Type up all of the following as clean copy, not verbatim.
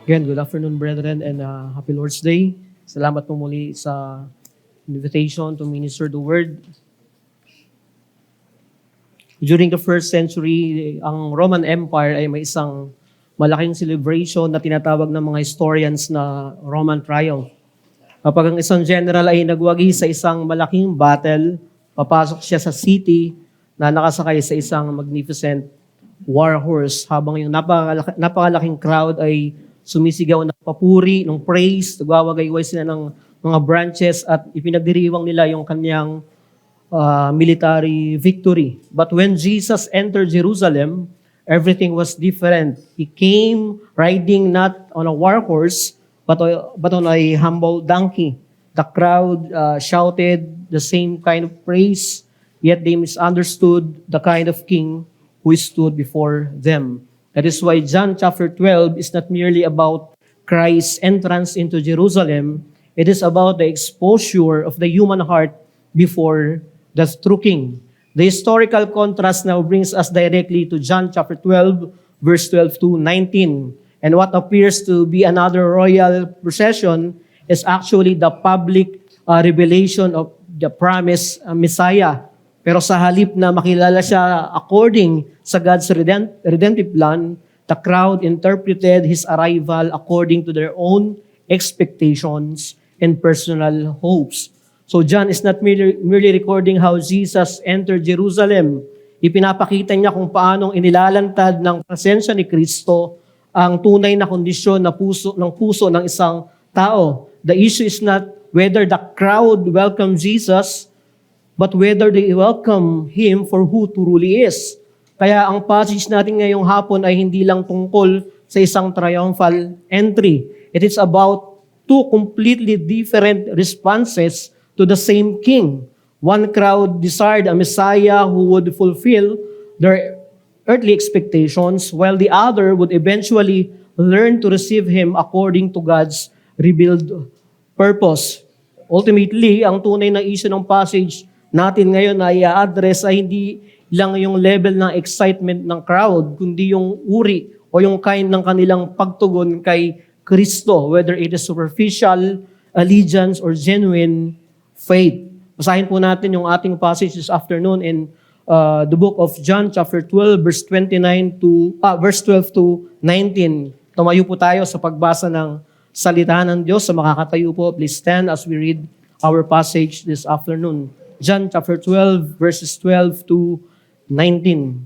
Again, good afternoon, brethren, and happy Lord's Day. Salamat po muli sa invitation to minister the Word. During the first century, ang Roman Empire ay may isang malaking celebration na tinatawag ng mga historians na Roman Triumph. Kapag ang isang general ay nagwagi sa isang malaking battle, papasok siya sa city na nakasakay sa isang magnificent war horse habang yung napakalaking crowd ay sumisigaw ng papuri, ng praise, nagwawagayway sila ng mga branches at ipinagdiriwang nila yung kanyang military victory. But when Jesus entered Jerusalem, everything was different. He came riding not on a war horse, but on a humble donkey. The crowd shouted the same kind of praise, yet they misunderstood the kind of king who stood before them. That is why John chapter 12 is not merely about Christ's entrance into Jerusalem. It is about the exposure of the human heart before the true king. The historical contrast now brings us directly to John chapter 12, verse 12 to 19. And what appears to be another royal procession is actually the public revelation of the promised Messiah. Pero sa halip na makilala siya according sa God's redemptive plan, the crowd interpreted His arrival according to their own expectations and personal hopes. So John is not merely recording how Jesus entered Jerusalem. Ipinapakita niya kung paanong inilalantad ng presensya ni Kristo ang tunay na kondisyon ng puso ng isang tao. The issue is not whether the crowd welcomed Jesus, but whether they welcome Him for who truly is. Kaya ang passage natin ngayong hapon ay hindi lang tungkol sa isang triumphal entry. It is about two completely different responses to the same king. One crowd desired a Messiah who would fulfill their earthly expectations, while the other would eventually learn to receive Him according to God's revealed purpose. Ultimately, ang tunay na issue ng passage natin ngayon na i-address ay hindi lang yung level ng excitement ng crowd, kundi yung uri o yung kind ng kanilang pagtugon kay Kristo, whether it is superficial allegiance or genuine faith. Basahin po natin yung ating passage this afternoon in the book of John chapter 12 verse 12 to 19. Tumayo po tayo sa pagbasa ng salita ng Diyos. Sa makakatayo po, please stand as we read our passage this afternoon. John chapter 12, verses 12 to 19.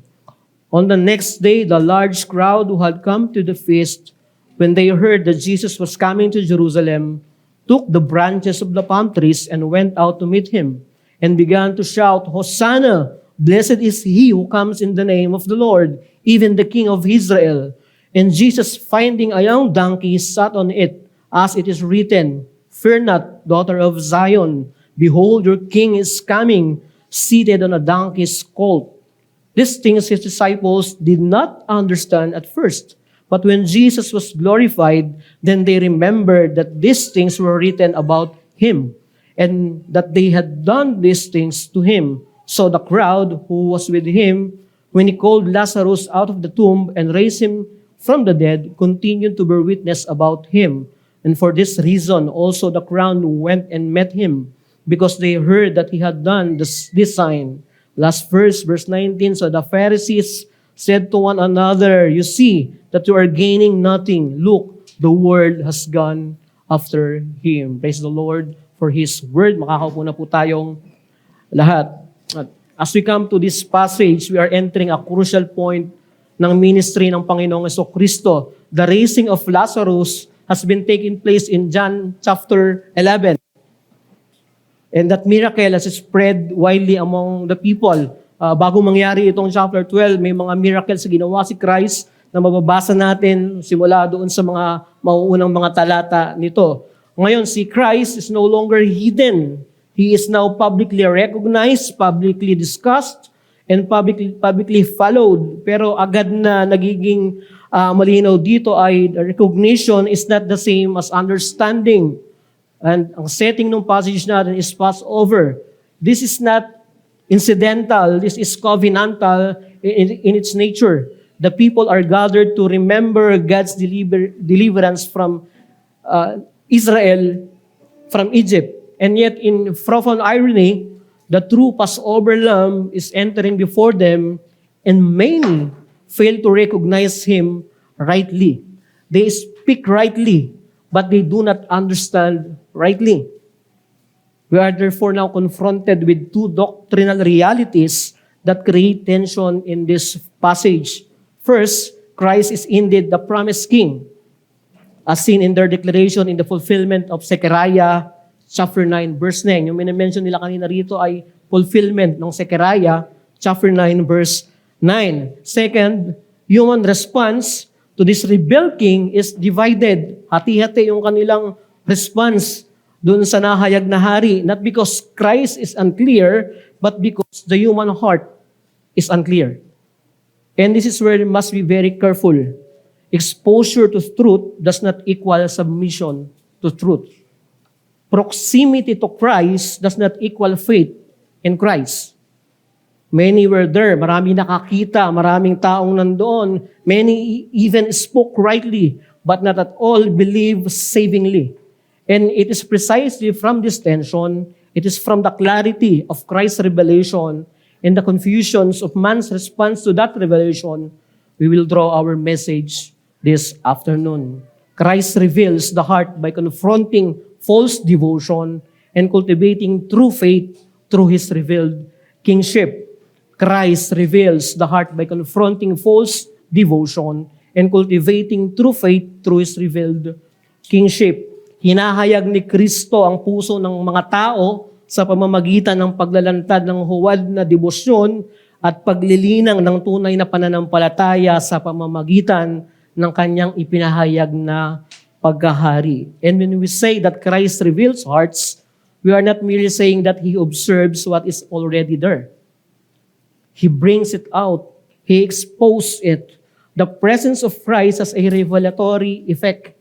On the next day, the large crowd who had come to the feast, when they heard that Jesus was coming to Jerusalem, took the branches of the palm trees and went out to meet Him, and began to shout, Hosanna! Blessed is He who comes in the name of the Lord, even the King of Israel. And Jesus, finding a young donkey, sat on it, as it is written, Fear not, daughter of Zion. Behold, your king is coming, seated on a donkey's colt. These things His disciples did not understand at first. But when Jesus was glorified, then they remembered that these things were written about Him, and that they had done these things to Him. So the crowd who was with Him, when He called Lazarus out of the tomb and raised him from the dead, continued to bear witness about Him. And for this reason also the crowd went and met Him, because they heard that He had done this sign. Last verse 19, so the Pharisees said to one another, You see that you are gaining nothing. Look, the world has gone after Him. Praise the Lord for His word. Makakaupo na po tayong lahat. At as we come to this passage, we are entering a crucial point ng ministry ng Panginoong Jesucristo. The raising of Lazarus has been taking place in John chapter 11. And that miracle has spread widely among the people. Bago mangyari itong chapter 12, may mga miracles na ginawa si Christ na mababasa natin simula doon sa mga mauunang mga talata nito. Ngayon, si Christ is no longer hidden. He is now publicly recognized, publicly discussed, and publicly followed. Pero agad na nagiging malinaw dito ay recognition is not the same as understanding. And ang setting ng passage natin is Passover. This is not incidental. This is covenantal in its nature. the people are gathered to remember God's deliverance from Israel from Egypt. And yet, in profound irony, the true Passover lamb is entering before them, and many fail to recognize him rightly. They speak rightly, but they do not understand rightly. We are therefore now confronted with two doctrinal realities that create tension in this passage. First, Christ is indeed the promised king, as seen in their declaration in the fulfillment of Zechariah chapter 9, verse 9. Yung minimension nila kanina rito ay fulfillment ng Zechariah chapter 9, verse 9. Second, human response to this rebel king is divided. Hati-hati yung kanilang response dun sa nahayag na hari, not because Christ is unclear, but because the human heart is unclear. And this is where we must be very careful. Exposure to truth does not equal submission to truth. Proximity to Christ does not equal faith in Christ. Many were there, maraming nakakita, maraming taong nandoon. Many even spoke rightly, but not at all believe savingly. And it is precisely from this tension, it is from the clarity of Christ's revelation and the confusions of man's response to that revelation, we will draw our message this afternoon. Christ reveals the heart by confronting false devotion and cultivating true faith through His revealed kingship. Christ reveals the heart by confronting false devotion and cultivating true faith through His revealed kingship. Hinahayag ni Kristo ang puso ng mga tao sa pamamagitan ng paglalantad ng huwad na debosyon at paglilinang ng tunay na pananampalataya sa pamamagitan ng kanyang ipinahayag na pagkahari. And when we say that Christ reveals hearts, we are not merely saying that He observes what is already there. He brings it out. He exposes it. The presence of Christ has a revelatory effect.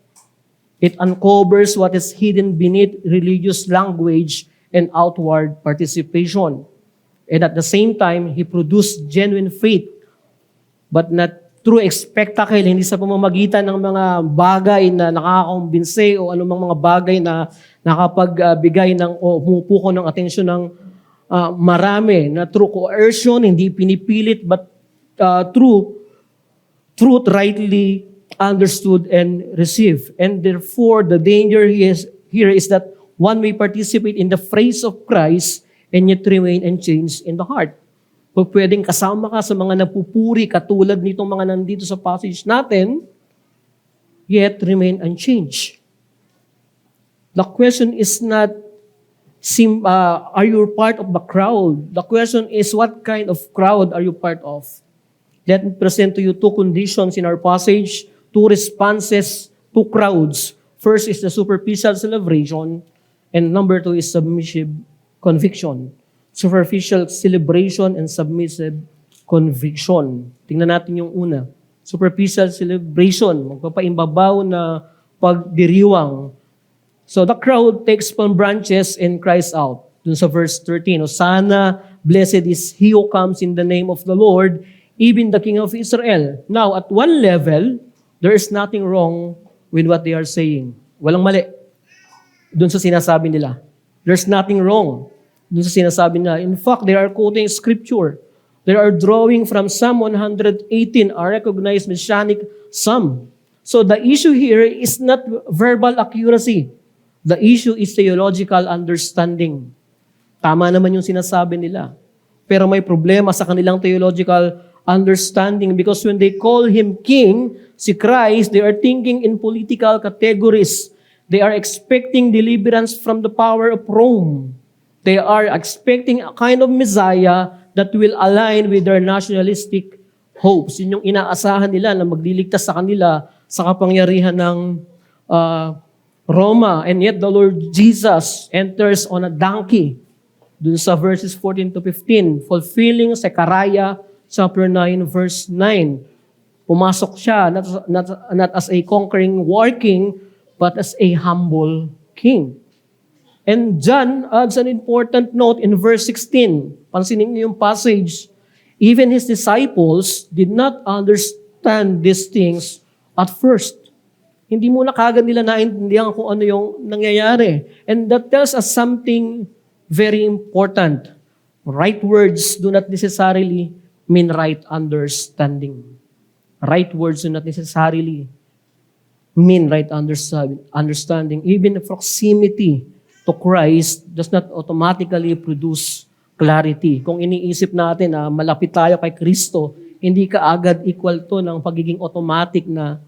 It uncovers what is hidden beneath religious language and outward participation. And at the same time, He produced genuine faith, but not through spectacle, hindi sa pamamagitan ng mga bagay na nakakakumbinse o anumang mga bagay na nakapagbigay ng o humupuko ng atensyon ng marami, na through coercion, hindi pinipilit, but through truth rightly understood and received. And therefore, the danger here is that one may participate in the phrase of Christ and yet remain unchanged in the heart. Pwedeng kasama ka sa mga napupuri katulad nitong mga nandito sa passage natin, yet remain unchanged. The question is not, are you part of the crowd? The question is, what kind of crowd are you part of? Let me present to you two conditions in our passage, two responses to crowds. First is the superficial celebration, and number two is submissive conviction. Superficial celebration and submissive conviction. Tingnan natin yung una. Superficial celebration, magpapaimbabaw na pagdiriwang. So the crowd takes palm branches and cries out. Dun sa verse 13, Hosanna, blessed is he who comes in the name of the Lord, even the King of Israel. Now, at one level, there is nothing wrong with what they are saying. Walang mali dun sa sinasabi nila. There's nothing wrong dun sa sinasabi nila. In fact, they are quoting scripture. They are drawing from Psalm 118, a recognized messianic psalm. So the issue here is not verbal accuracy. The issue is theological understanding. Tama naman yung sinasabi nila. Pero may problema sa kanilang theological understanding because when they call Him King, si Christ, they are thinking in political categories. They are expecting deliverance from the power of Rome. They are expecting a kind of Messiah that will align with their nationalistic hopes. Yun yung inaasahan nila na magliligtas sa kanila sa kapangyarihan ng Roma. And yet the Lord Jesus enters on a donkey. Dun sa verses 14 to 15, fulfilling Zechariah chapter 9, verse 9. Pumasok siya not as a conquering war king, but as a humble king. And John adds an important note in verse 16. Pansinin niyo yung passage. Even His disciples did not understand these things at first. Hindi muna kagad nila naintindihan kung ano yung nangyayari. And that tells us something very important. Right words do not necessarily mean right understanding. Right words do not necessarily mean right understanding. Even proximity to Christ does not automatically produce clarity. Kung iniisip natin na malapit tayo kay Kristo, hindi ka agad equal to ng pagiging automatic na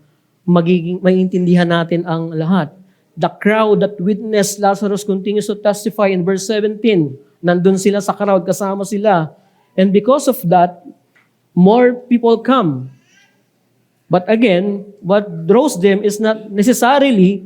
maiintindihan natin ang lahat. The crowd that witnessed Lazarus continues to testify in verse 17. Nandun sila sa crowd, kasama sila. And because of that, more people come. But again, what draws them is not necessarily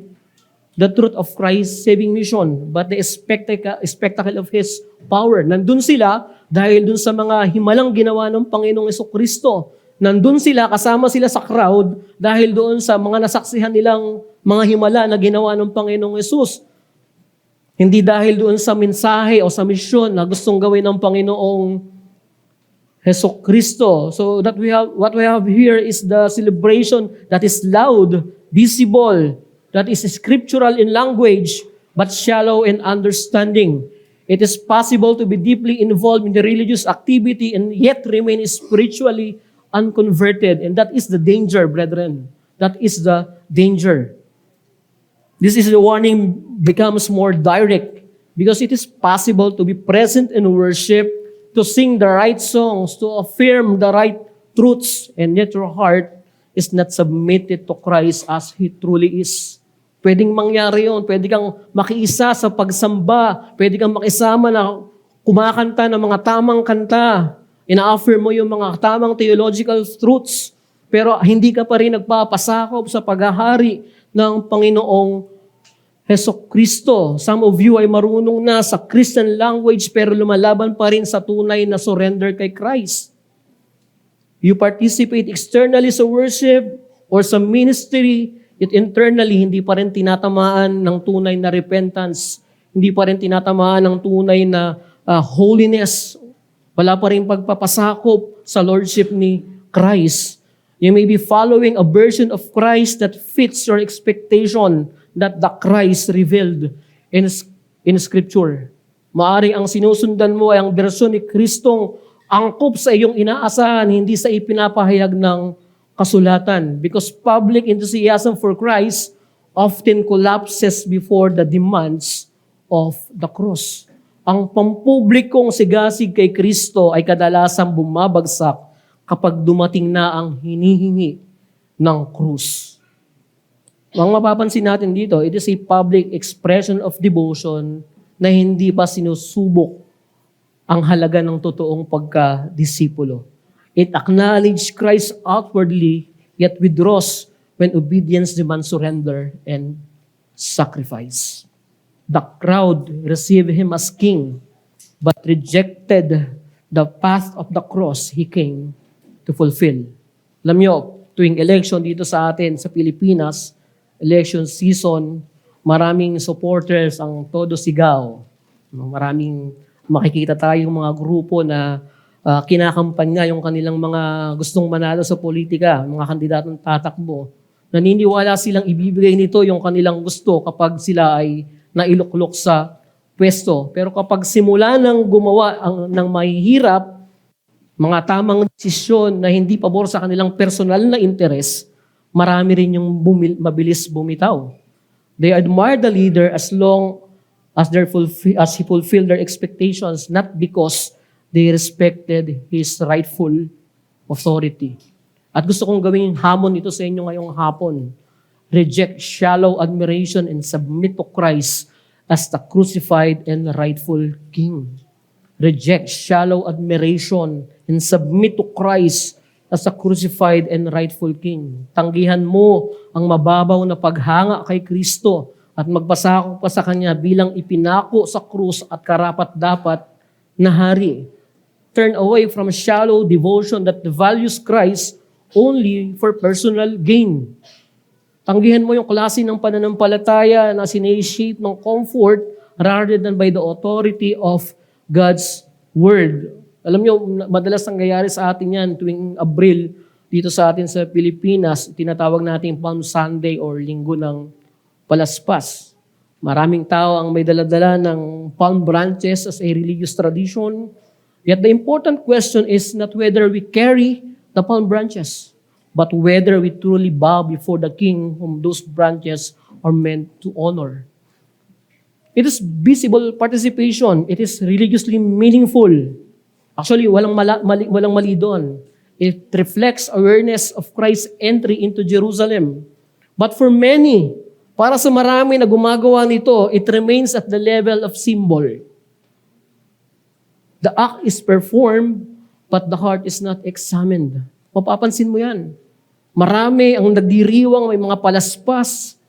the truth of Christ's saving mission, but the spectacle of His power. Nandun sila dahil dun sa mga himalang ginawa ng Panginoong Jesucristo. Nandun sila, kasama sila sa crowd dahil doon sa mga nasaksihan nilang mga himala na ginawa ng Panginoong Jesus. Hindi dahil doon sa mensahe o sa misyon na gustong gawin ng Panginoong Jesucristo. So that what we have here is the celebration that is loud, visible, that is scriptural in language, but shallow in understanding. It is possible to be deeply involved in the religious activity and yet remain spiritually unconverted. And that is the danger, brethren. That is the danger. This is the warning becomes more direct because it is possible to be present in worship, to sing the right songs, to affirm the right truths, and yet your heart is not submitted to Christ as He truly is. Pwedeng mangyari yun. Pwede kang makiisa sa pagsamba. Pwede kang makisama na kumakanta ng mga tamang kanta. Ina-affirm mo yung mga tamang theological truths. Pero hindi ka pa rin nagpapasakop sa paghahari ng Panginoong Jesucristo. Some of you ay marunong na sa Christian language pero lumalaban pa rin sa tunay na surrender kay Christ. You participate externally sa worship or sa ministry, yet internally, hindi pa rin tinatamaan ng tunay na repentance. Hindi pa rin tinatamaan ng tunay na holiness. Wala pa rin pagpapasakop sa lordship ni Christ. You may be following a version of Christ that fits your expectation that the Christ revealed in Scripture. Maaring ang sinusundan mo ay ang bersyon ni Kristong angkop sa iyong inaasahan, hindi sa ipinapahayag ng kasulatan. Because public enthusiasm for Christ often collapses before the demands of the cross. Ang pampublikong sigasig kay Kristo ay kadalasang bumabagsak kapag dumating na ang hinihingi ng krus. Ang mapapansin natin dito, it is a public expression of devotion na hindi pa sinusubok ang halaga ng totoong pagka-disipulo. It acknowledges Christ outwardly, yet withdraws when obedience demands surrender and sacrifice. The crowd received Him as King, but rejected the path of the cross He came to fulfill. Alam nyo, tuwing election dito sa atin sa Pilipinas, election season, maraming supporters ang todo sigaw. Maraming makikita tayong mga grupo na kinakampanya yung kanilang mga gustong manalo sa politika, mga kandidatong tatakbo. Naniniwala silang ibibigay nito yung kanilang gusto kapag sila ay nailuklok sa pwesto. Pero kapag simula nang gumawa ng mahihirap, mga tamang desisyon na hindi pabor sa kanilang personal na interes, marami rin yung mabilis bumitaw. They admire the leader as long as he fulfilled their expectations, not because they respected his rightful authority. At gusto kong gawing hamon ito sa inyo ngayong hapon. Reject shallow admiration and submit to Christ as the crucified and rightful King. Reject shallow admiration and submit to Christ as a crucified and rightful King. Tanggihan mo ang mababaw na paghanga kay Kristo at magpasakop pa sa Kanya bilang ipinako sa krus at karapat-dapat na hari. Turn away from shallow devotion that values Christ only for personal gain. Tanggihan mo yung klase ng pananampalataya na sineshape ng comfort rather than by the authority of God's Word. Alam nyo, madalas nangyayari sa atin yan tuwing Abril, dito sa atin sa Pilipinas, tinatawag natin Palm Sunday or Linggo ng Palaspas. Maraming tao ang may daladala ng palm branches as a religious tradition. Yet the important question is not whether we carry the palm branches, but whether we truly bow before the King whom those branches are meant to honor. It is visible participation. It is religiously meaningful. Actually, walang mali doon. It reflects awareness of Christ's entry into Jerusalem. But for many, para sa marami na gumagawa nito, it remains at the level of symbol. The act is performed, but the heart is not examined. Mapapansin mo yan. Marami ang nagdiriwang, may mga palaspas,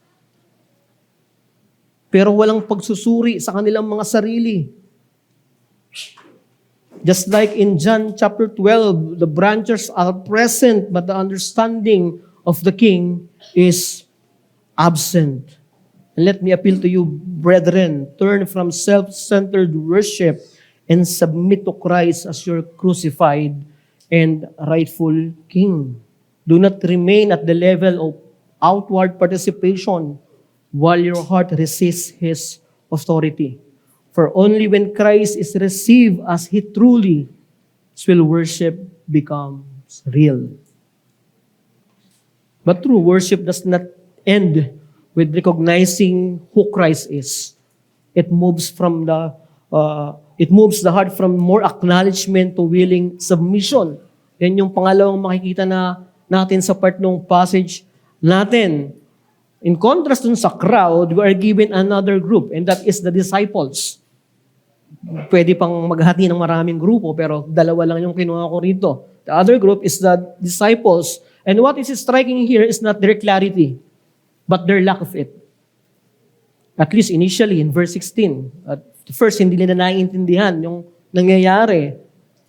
pero walang pagsusuri sa kanilang mga sarili. Just like in John chapter 12, the branches are present, but the understanding of the king is absent. And let me appeal to you, brethren, turn from self-centered worship and submit to Christ as your crucified and rightful king. Do not remain at the level of outward participation while your heart resists his authority. For only when Christ is received as he truly is, will worship becomes real. But true worship does not end with recognizing who Christ is. It moves the heart from more acknowledgement to willing submission. Yan yung pangalawang makikita natin sa part ng passage natin. In contrast dun sa crowd, we are given another group, and that is the disciples. Pwede pang maghati ng maraming grupo, pero dalawa lang yung kinuha ko rito. The other group is the disciples. And what is striking here is not their clarity, but their lack of it. At least initially, in verse 16. At first, hindi nila naiintindihan yung nangyayari.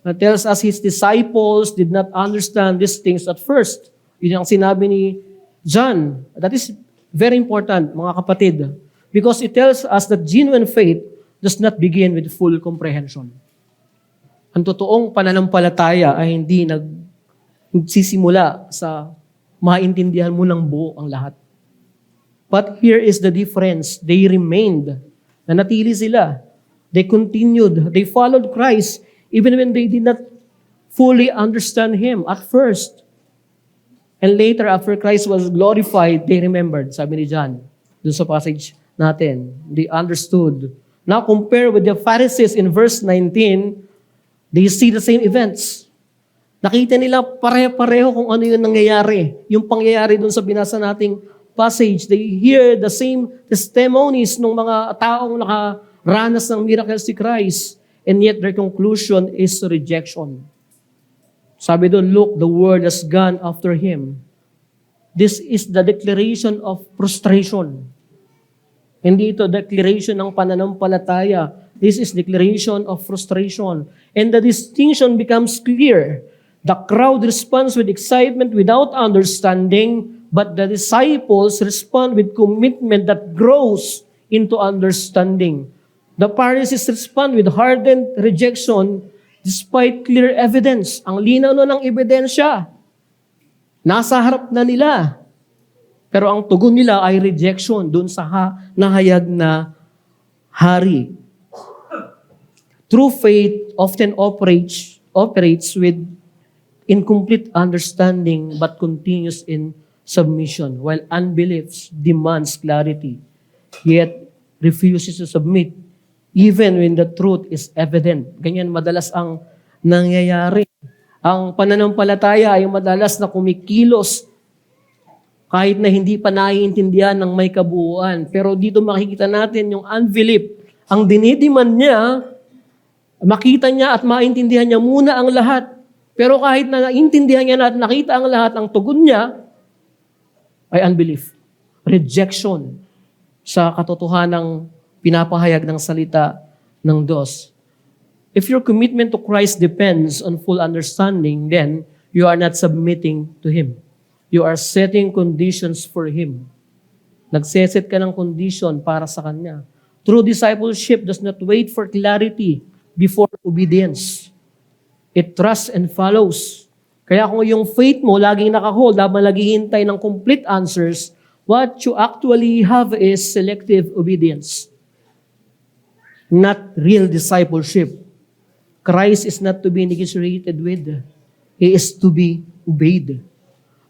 It tells us his disciples did not understand these things at first. Yun ang sinabi ni John. That is very important, mga kapatid. Because it tells us that genuine faith does not begin with full comprehension. Ang totoong pananampalataya ay hindi nagsisimula sa maintindihan mo ng buo ang lahat. But here is the difference. They remained. Nanatili sila. They continued. They followed Christ even when they did not fully understand Him at first. And later, after Christ was glorified, they remembered, sabi ni John, dun sa passage natin. They understood. Now compare with the Pharisees in verse 19, they see the same events. Nakita nila pare-pareho kung ano yung nangyayari. Yung pangyayari dun sa binasa nating passage. They hear the same testimonies ng mga taong nakaranas ng miracles si Christ. And yet their conclusion is rejection. Sabi doon, look, the world has gone after him. This is the declaration of frustration. Hindi ito declaration ng pananampalataya. This is declaration of frustration. And the distinction becomes clear. The crowd responds with excitement without understanding, but the disciples respond with commitment that grows into understanding. The Pharisees respond with hardened rejection despite clear evidence. Ang linaw ng ebidensya. Nasa harap na nila. Pero ang tugon nila ay rejection dun sa nahayag na hari. True faith often operates with incomplete understanding but continues in submission, while unbelief demands clarity, yet refuses to submit, even when the truth is evident. Ganyan madalas ang nangyayari. Ang pananampalataya ay madalas na kumikilos kahit na hindi pa naiintindihan ng may kabuuan. Pero dito makikita natin yung unbelief. Ang dinidiman niya, makita niya at maintindihan niya muna ang lahat. Pero kahit na naintindihan niya at nakita ang lahat, ang tugon niya ay unbelief. Rejection sa katotohanang pinapahayag ng salita ng Diyos. If your commitment to Christ depends on full understanding, then you are not submitting to Him. You are setting conditions for Him. Nagseset ka ng condition para sa Kanya. True discipleship does not wait for clarity before obedience. It trusts and follows. Kaya kung yung faith mo laging nakahold habang naghihintay ng complete answers, what you actually have is selective obedience, not real discipleship. Christ is not to be negotiated with. He is to be obeyed.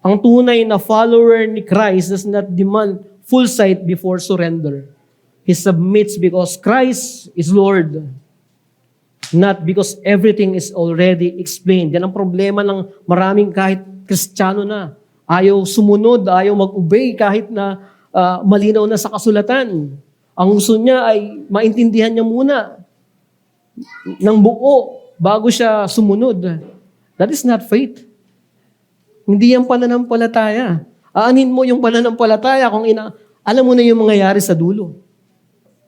Ang tunay na follower ni Christ does not demand full sight before surrender. He submits because Christ is Lord, not because everything is already explained. Yan ang problema ng maraming kahit Kristiyano na. Ayaw sumunod, ayaw mag-obey kahit na malinaw na sa kasulatan. Ang gusto niya ay maintindihan niya muna ng buo bago siya sumunod. That is not faith. Hindi yan pananampalataya. Aanin mo yung pananampalataya kung alam mo na yung mangyayari sa dulo.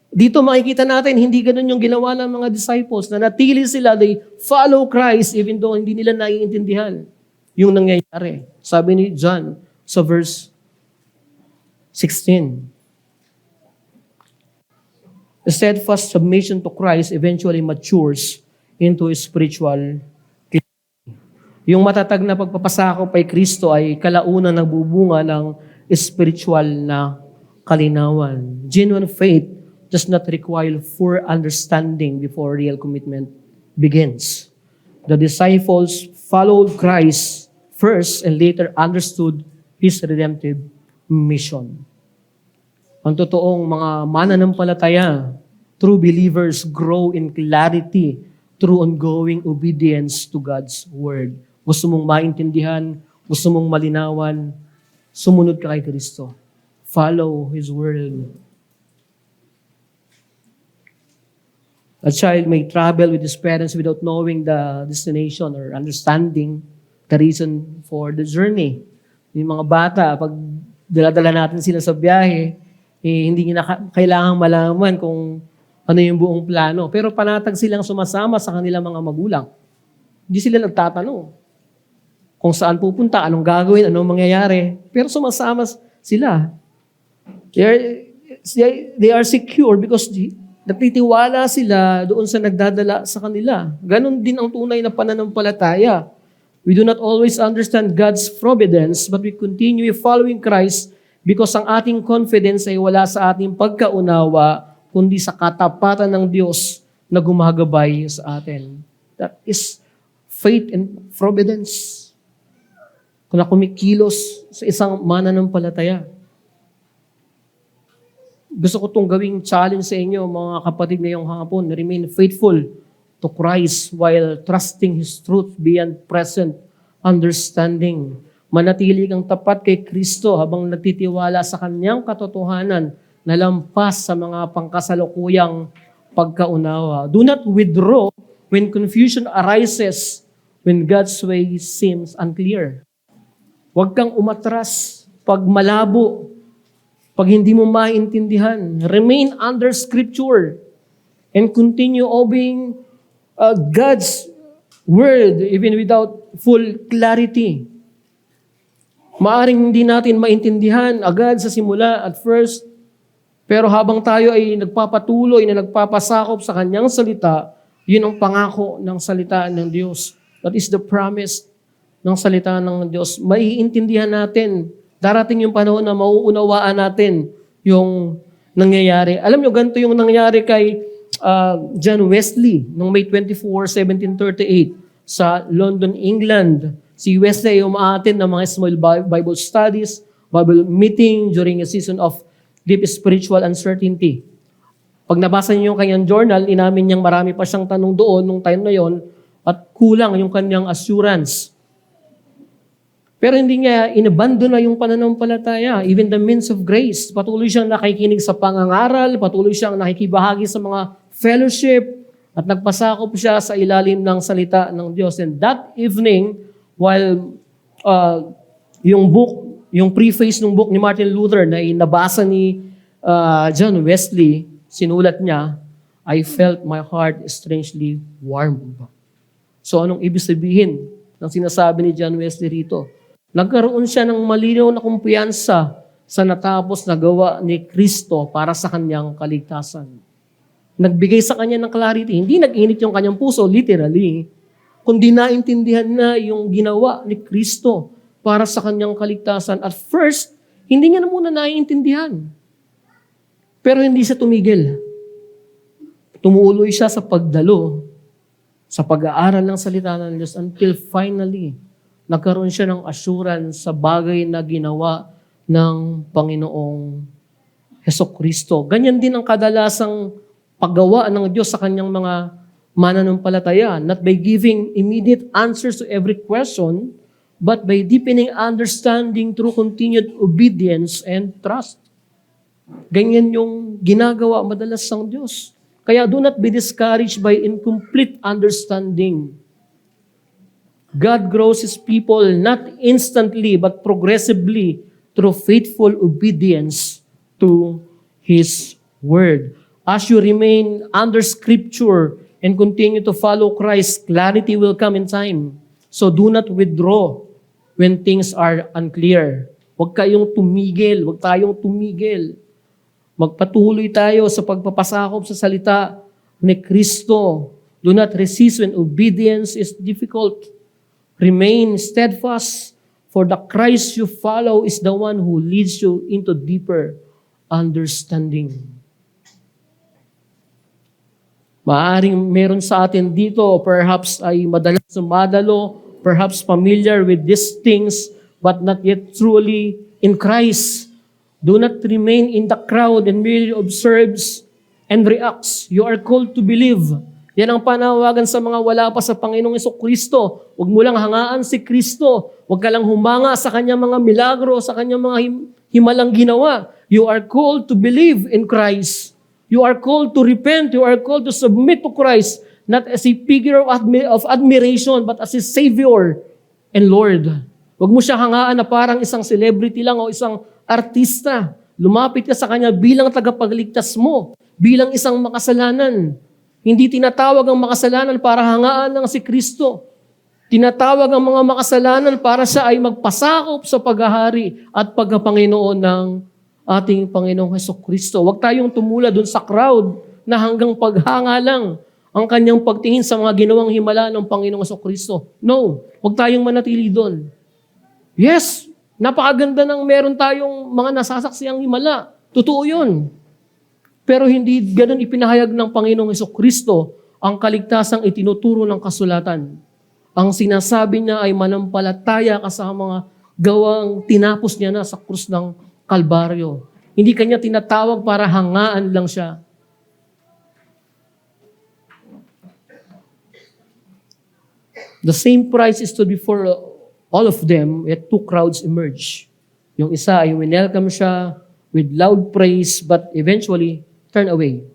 Dito makikita natin, hindi ganun yung ginawa ng mga disciples, na natili sila, they follow Christ even though hindi nila naiintindihan yung nangyayari. Sabi ni John sa verse 16. The steadfast submission to Christ eventually matures into spiritual. Yung matatag na pagpapasakop kay Kristo ay kalaunan nagbubunga ng spiritual na kalinawan. Genuine faith does not require full understanding before real commitment begins. The disciples followed Christ first and later understood His redemptive mission. Ang totoong mga mananampalataya, true believers grow in clarity through ongoing obedience to God's Word. Gusto mong maintindihan, gusto mong malinawan, sumunod ka kay Kristo. Follow His Word. A child may travel with his parents without knowing the destination or understanding the reason for the journey. Yung mga bata, pag dala-dala natin sila sa biyahe, hindi nila kailangang malaman kung ano yung buong plano. Pero panatag silang sumasama sa kanilang mga magulang. Hindi sila nagtatanong kung saan pupunta, anong gagawin, anong mangyayari. Pero sumasama sila. They are secure because natitiwala sila doon sa nagdadala sa kanila. Ganon din ang tunay na pananampalataya. We do not always understand God's providence, but we continue following Christ because ang ating confidence ay wala sa ating pagkaunawa, kundi sa katapatan ng Diyos na gumagabay sa atin. That is faith and providence. Kung na kumikilos sa isang mananampalataya. Gusto ko itong gawing challenge sa inyo, mga kapatid ngayong hapon. Remain faithful to Christ while trusting His truth beyond present understanding. Manatili kang tapat kay Kristo habang nagtitiwala sa Kanyang katotohanan na lampas sa mga pangkasalukuyang pagkaunawa. Do not withdraw when confusion arises, when God's way seems unclear. Huwag kang umatras pag malabo, pag hindi mo maintindihan. Remain under Scripture and continue obeying God's Word even without full clarity. Maaring hindi natin maintindihan agad sa simula at first, pero habang tayo ay nagpapatuloy na nagpapasakop sa Kanyang salita, yun ang pangako ng salita ng Diyos. That is the promise ng salita ng Diyos. Maiintindihan natin. Darating yung panahon na mauunawaan natin yung nangyayari. Alam nyo, ganito yung nangyayari kay John Wesley noong May 24, 1738 sa London, England. Si Wesley ay umaattend ng mga small Bible studies, Bible meeting during a season of deep spiritual uncertainty. Pag nabasa niyo yung kanyang journal, inamin niyang marami pa siyang tanong doon nung time na yon at kulang yung kanyang assurance. Pero hindi niya inabandon na yung pananampalataya, even the means of grace. Patuloy siyang nakikinig sa pangangaral, patuloy siyang nakikibahagi sa mga fellowship, at nagpasakop siya sa ilalim ng salita ng Diyos. And that evening, while yung preface ng book ni Martin Luther na inabasa ni John Wesley, sinulat niya, I felt my heart strangely warm. So anong ibig sabihin ng sinasabi ni John Wesley rito? Nagkaroon siya ng malinaw na kumpiyansa sa natapos na gawa ni Kristo para sa kanyang kaligtasan. Nagbigay sa kanya ng clarity. Hindi nag-init yung kanyang puso, literally. kundi naintindihan na yung ginawa ni Kristo para sa kanyang kaligtasan. At first, hindi niya na muna naiintindihan. Pero hindi siya tumigil. Tumuloy siya sa pagdalo, sa pag-aaral ng salita ng Diyos until finally, nagkaroon siya ng assurance sa bagay na ginawa ng Panginoong Hesukristo. Ganyan din ang kadalasang paggawa ng Diyos sa kanyang mga mananampalataya, not by giving immediate answers to every question, but by deepening understanding through continued obedience and trust. Ganyan yung ginagawa madalas ng Diyos. Kaya do not be discouraged by incomplete understanding. God grows His people not instantly but progressively through faithful obedience to His Word. As you remain under Scripture and continue to follow Christ, clarity will come in time. So do not withdraw when things are unclear. Huwag kayong tumigil, huwag tayong tumigil. Magpatuloy tayo sa pagpapasakop sa salita ni Kristo. Do not resist when obedience is difficult. Remain steadfast, for the Christ you follow is the one who leads you into deeper understanding. Maaring meron sa atin dito, perhaps ay madalas sumadalo, perhaps familiar with these things, but not yet truly in Christ. Do not remain in the crowd and merely observes and reacts. You are called to believe. Yan ang panawagan sa mga wala pa sa Panginoong Hesukristo. Huwag mo lang hangaan si Kristo. Huwag ka lang humanga sa kanyang mga milagro, sa kanyang mga himalang ginawa. You are called to believe in Christ. You are called to repent. You are called to submit to Christ, not as a figure of admiration, but as a Savior and Lord. Huwag mo siya hangaan na parang isang celebrity lang o isang artista. Lumapit ka sa Kanya bilang tagapagligtas mo, bilang isang makasalanan. Hindi tinatawag ang makasalanan para hangaan lang si Kristo. Tinatawag ang mga makasalanan para siya ay magpasakop sa paghahari at pagkapanginoon ng ating Panginoong Hesukristo. Huwag tayong tumula dun sa crowd na hanggang paghanga lang ang kanyang pagtingin sa mga ginawang himala ng Panginoong Hesukristo. No, huwag tayong manatili doon. Yes, napakaganda ng meron tayong mga nasasaksiyang himala. Totoo yun. Pero hindi ganun ipinahayag ng Panginoong Hesukristo ang kaligtasang itinuturo ng kasulatan. Ang sinasabi niya ay manampalataya ka sa mga gawang tinapos niya na sa krus ng Kalbaryo. Hindi kanya tinatawag para hangaan lang siya. The same price is stood before all of them, yet two crowds emerge. Yung isa ay winelcome siya with loud praise, but eventually turn away.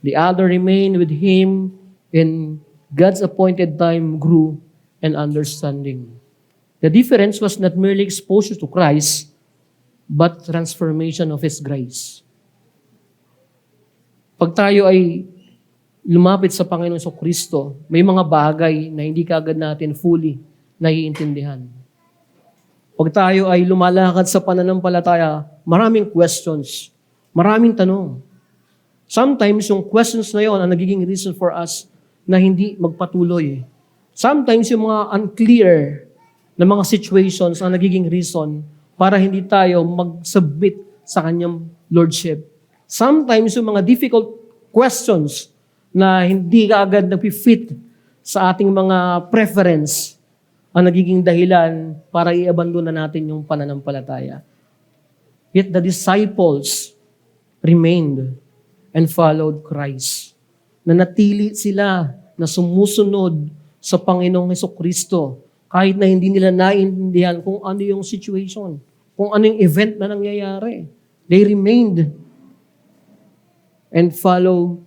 The other remained with him, and God's appointed time grew and understanding. The difference was not merely exposure to Christ, but transformation of His grace. Pag tayo ay lumapit sa Panginoon Kristo, may mga bagay na hindi kaagad natin fully naiintindihan. Pag tayo ay lumalakad sa pananampalataya, maraming questions, maraming tanong. Sometimes yung questions na yon ang nagiging reason for us na hindi magpatuloy. Sometimes yung mga unclear na mga situations ang nagiging reason para hindi tayo mag-submit sa kanyang lordship. Sometimes yung mga difficult questions na hindi kaagad nag-fit sa ating mga preference ang nagiging dahilan para i-abandon na natin yung pananampalataya. Yet the disciples remained and followed Christ. Nanatili sila na sumusunod sa Panginoong Hesukristo kahit na hindi nila naiintindihan kung ano yung situation, kung ano yung event na nangyayari. They remained and followed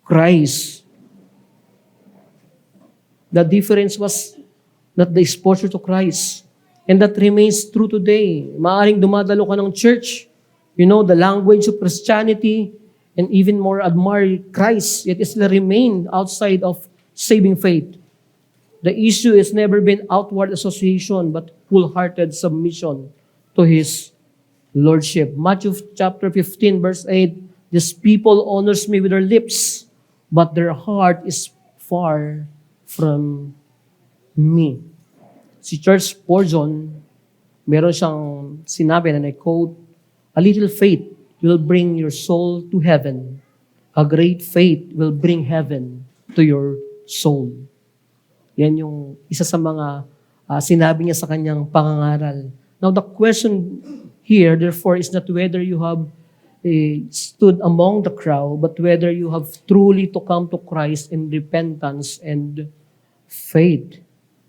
Christ. The difference was not the exposure to Christ. And that remains true today. Maaring dumadalo ka ng church, you know, the language of Christianity, and even more admire Christ, yet it still remained outside of saving faith. The issue has never been outward association, but full-hearted submission to His Lordship. Matthew chapter 15, verse 8, "This people honors me with their lips, but their heart is far from me. Si Charles Spurgeon, meron siyang sinabi na I-quote, "A little faith will bring your soul to heaven. A great faith will bring heaven to your soul." Yan yung isa sa mga sinabi niya sa kanyang pangangaral. Now the question here, therefore, is not whether you have stood among the crowd, but whether you have truly to come to Christ in repentance and faith.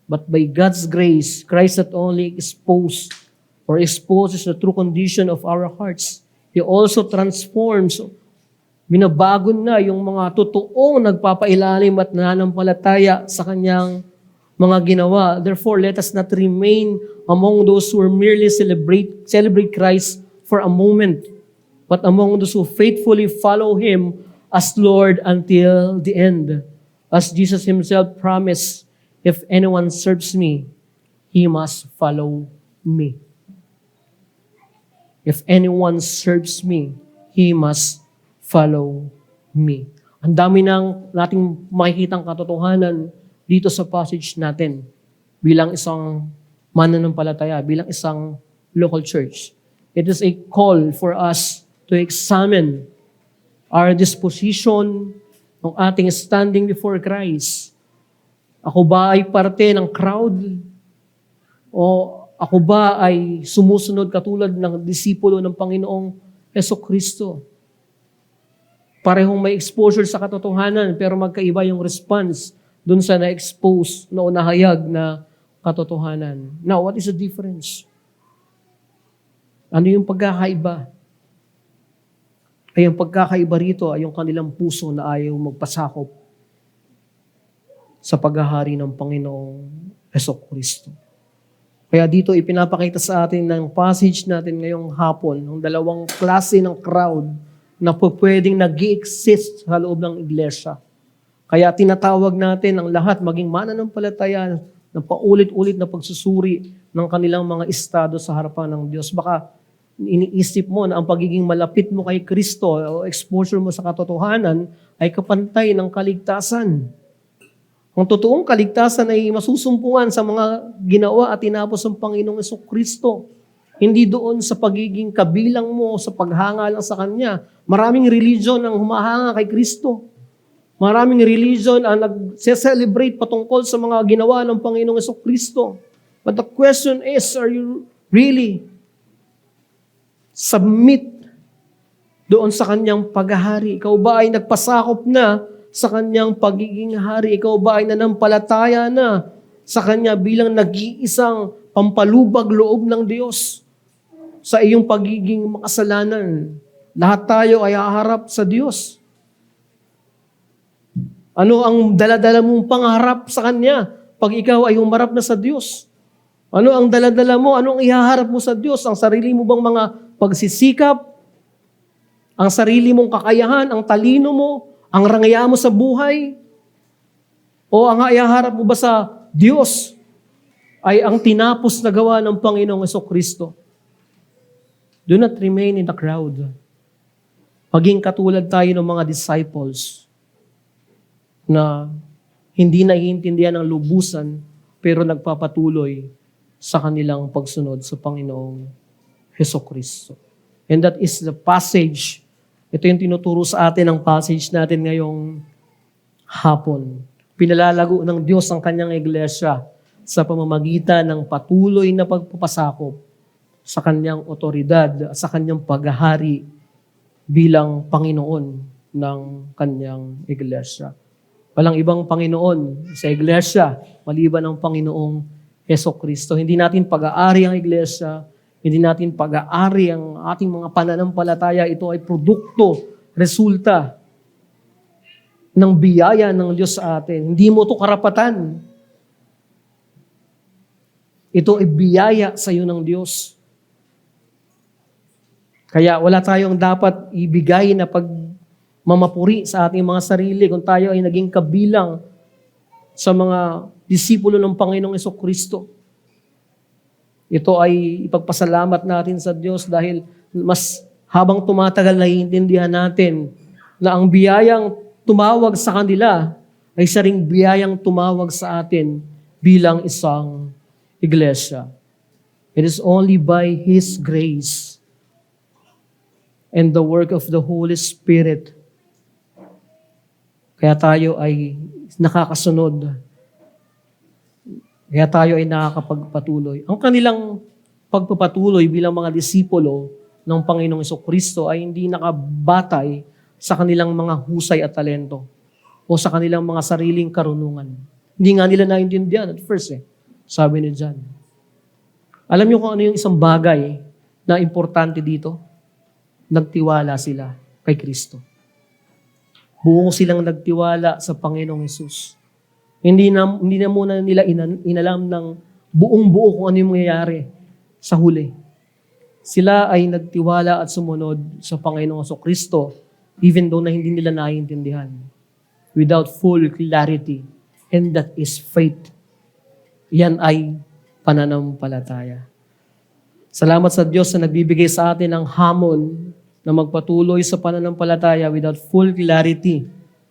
But by God's grace, Christ not only exposes the true condition of our hearts, He also transforms, binabago na yung mga totoong nagpapailalim at nananampalataya sa Kanyang mga ginawa. Therefore, let us not remain among those who merely celebrate Christ for a moment, but among those who faithfully follow Him as Lord until the end. As Jesus Himself promised, "If anyone serves me, he must follow me." If anyone serves me, he must follow me. Ang dami nang nating makikitang katotohanan dito sa passage natin bilang isang mananampalataya, bilang isang local church. It is a call for us to examine our disposition ng ating standing before Christ. Ako ba ay parte ng crowd? O ako ba ay sumusunod katulad ng disipulo ng Panginoong Hesukristo? Parehong may exposure sa katotohanan, pero magkaiba yung response dun sa na-expose, na unahayag na katotohanan. Now, what is the difference? Ano yung pagkakaiba? Ay ang pagkakaiba rito ay yung kanilang puso na ayaw magpasakop sa paghahari ng Panginoong Hesukristo. Kaya dito ipinapakita sa atin ng passage natin ngayong hapon, ng dalawang klase ng crowd na pwedeng nag-i-exist sa loob ng iglesia. Kaya tinatawag natin ang lahat maging mananampalataya ng paulit-ulit na pagsusuri ng kanilang mga estado sa harapan ng Diyos. Baka iniisip mo na ang pagiging malapit mo kay Kristo o exposure mo sa katotohanan ay kapantay ng kaligtasan. Ang totoong kaligtasan ay masusumpungan sa mga ginawa at tinapos ng Panginoong Hesukristo. Hindi doon sa pagiging kabilang mo, sa paghanga lang sa Kanya. Maraming religion ang humahanga kay Kristo. Maraming religion ang nag-celebrate patungkol sa mga ginawa ng Panginoong Hesukristo. But the question is, are you really submit doon sa Kanyang paghahari? Ikaw ba ay nagpasakop na sa Kanyang pagiging hari? Ikaw ba ay nanampalataya na sa Kanya bilang nag-iisang pampalubag loob ng Diyos sa iyong pagiging makasalanan? Lahat tayo ay haharap sa Diyos. Ano ang daladala mong pangarap sa Kanya pag ikaw ay humarap na sa Diyos? Ano ang daladala mo? Ano ang ihaharap mo sa Diyos? Ang sarili mo bang mga pagsisikap? Ang sarili mong kakayahan? Ang talino mo? Ang rangya mo sa buhay? O ang ihaharap mo ba sa Diyos ay ang tinapos na gawa ng Panginoong Hesukristo? Do not remain in the crowd. Maging katulad tayo ng mga disciples na hindi naiintindihan ng lubusan pero nagpapatuloy sa kanilang pagsunod sa Panginoong Hesukristo. And that is the passage. Ito yung tinuturo sa atin ang passage natin ngayong hapon. Pinalalago ng Diyos ang kanyang iglesia sa pamamagitan ng patuloy na pagpapasakop sa kanyang otoridad at sa kanyang paghahari bilang Panginoon ng kanyang iglesia. Walang ibang Panginoon sa iglesia maliban ang Panginoong Hesukristo. Hindi natin pag-aari ang iglesia, hindi natin pag-aari ang ating mga pananampalataya. Ito ay produkto, resulta ng biyaya ng Diyos sa atin. Hindi mo ito karapatan. Ito ay biyaya sa iyo ng Diyos. Kaya wala tayong dapat ibigay na pagmamapuri sa ating mga sarili kung tayo ay naging kabilang sa mga disipulo ng Panginoong Hesukristo. Ito ay ipagpasalamat natin sa Diyos dahil mas habang tumatagal naiintindihan natin na ang biyayang tumawag sa kanila ay siya ring biyayang tumawag sa atin bilang isang iglesia. It is only by His grace and the work of the Holy Spirit kaya tayo ay nakakasunod. Kaya tayo ay nakakapagpatuloy. Ang kanilang pagpapatuloy bilang mga disipulo ng Panginoong Jesucristo ay hindi nakabatay sa kanilang mga husay at talento o sa kanilang mga sariling karunungan. Hindi nga nila naintindihan at first sabi ni John. Alam niyo kung ano yung isang bagay na importante dito? Nagtiwala sila kay Kristo. Buong silang nagtiwala sa Panginoong Hesus. Hindi na muna nila inalam ng buong-buo kung ano yung mangyayari sa huli. Sila ay nagtiwala at sumunod sa Panginoong Kristo even though na hindi nila naiintindihan. Without full clarity. And that is faith. Yan ay pananampalataya. Salamat sa Diyos na nagbibigay sa atin ng hamon na magpatuloy sa pananampalataya without full clarity.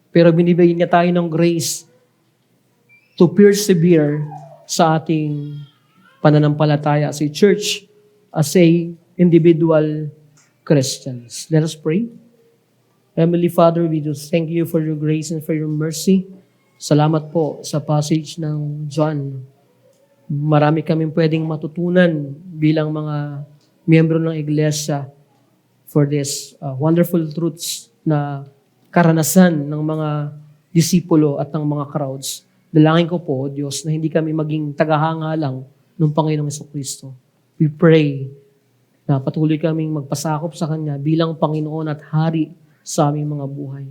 Pero binibigyan niya tayo ng grace to persevere sa ating pananampalataya as a church, as a individual Christians. Let us pray. Heavenly Father, we do thank you for your grace and for your mercy. Salamat po sa passage ng John. Marami kaming pwedeng matutunan bilang mga miyembro ng iglesia for this wonderful truths na karanasan ng mga disipulo at ng mga crowds. Dalangin ko po, Diyos, na hindi kami maging tagahanga lang ng Panginoong Jesucristo. We pray na patuloy kaming magpasakop sa Kanya bilang Panginoon at Hari sa aming mga buhay.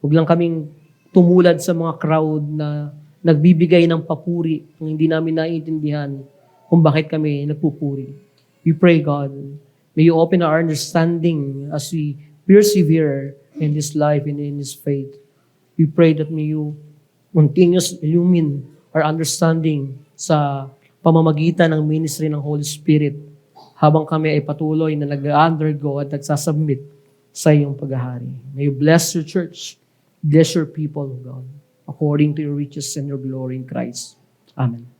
Huwag lang kaming tumulad sa mga crowd na nagbibigay ng papuri kung hindi namin naiintindihan kung bakit kami nagpupuri. We pray, God, may you open our understanding as we persevere in this life and in this faith. We pray that may you continuously illumine our understanding sa pamamagitan ng ministry ng Holy Spirit habang kami ay patuloy na nag-undergo at nagsasubmit sa iyong paghahari. May you bless your church, bless your people, God, according to your riches and your glory in Christ. Amen.